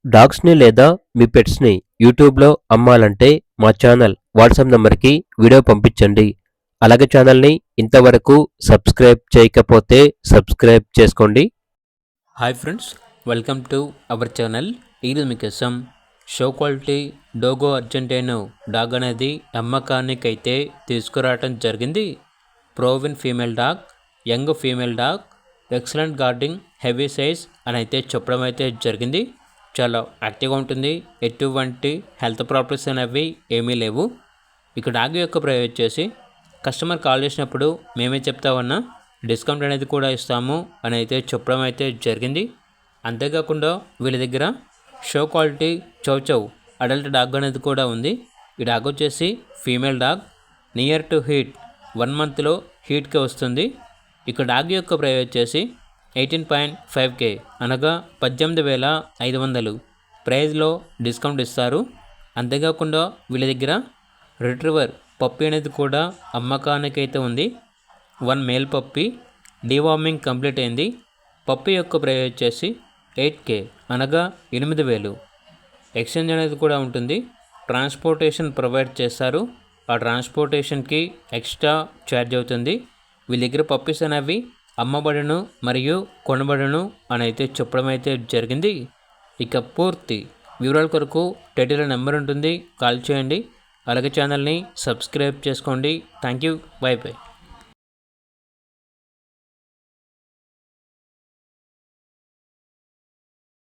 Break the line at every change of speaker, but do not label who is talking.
డాగ్స్‌ని లేదా మీ పెట్స్‌ని యూట్యూబ్‌లో అమ్మాలంటే మా ఛానల్ వాట్సాప్ నంబర్‌కి వీడియో పంపించండి. అలాగే ఛానల్‌ని ఇంతవరకు సబ్స్క్రైబ్ చేయకపోతే సబ్స్క్రైబ్ చేసుకోండి.
Hi friends, welcome to our channel. ఈరోజు మీకోసం show quality Dogo Argentino dog అనేది అమ్మకానికైతే తీసుకురావటం జరిగింది. Proven female dog, young female dog, excellent guarding, heavy size అని అయితే చెప్పడం అయితే జరిగింది. చాలా యాక్టివ్గా ఉంటుంది. ఎటువంటి హెల్త్ ప్రాబ్లమ్స్ అనేవి ఏమీ లేవు. ఇక డాగ్ యొక్క ప్రైస్ వచ్చేసి కస్టమర్ కాల్ చేసినప్పుడు మేమే చెప్తా ఉన్నా డిస్కౌంట్ అనేది కూడా ఇస్తాము అని అయితే చెప్పడం అయితే జరిగింది. అంతేకాకుండా వీళ్ళ దగ్గర show quality chow chow adult dog అనేది కూడా ఉంది. ఈ డాగ్ వచ్చేసి female dog, near to heat 1 మంత్లో హీట్కి వస్తుంది. ఇక డాగ్ యొక్క ప్రైస్ వచ్చేసి 18.5K అనగా 18,500 ప్రైజ్లో డిస్కౌంట్ ఇస్తారు. అంతేకాకుండా వీళ్ళ దగ్గర రిట్రీవర్ పప్పి అనేది కూడా అమ్మకానికైతే ఉంది. 1 మేల్ పప్పి డీవార్మింగ్ కంప్లీట్ అయింది. పప్పి యొక్క ప్రైస్ వచ్చేసి 8K అనగా 8,000. ఎక్స్చేంజ్ అనేది కూడా ఉంటుంది. ట్రాన్స్పోర్టేషన్ ప్రొవైడ్ చేస్తారు. ఆ ట్రాన్స్పోర్టేషన్కి ఎక్స్ట్రా ఛార్జ్ అవుతుంది. వీళ్ళ దగ్గర పప్పీస్ అనేవి అమ్మబడును మరియు కొనబడును అని అయితే చెప్పడం అయితే జరిగింది. ఇక పూర్తి వివరాల కొరకు టైటిల్ నెంబర్ ఉంటుంది, కాల్ చేయండి. అలాగే ఛానల్ని సబ్స్క్రైబ్ చేసుకోండి. Thank you, by by.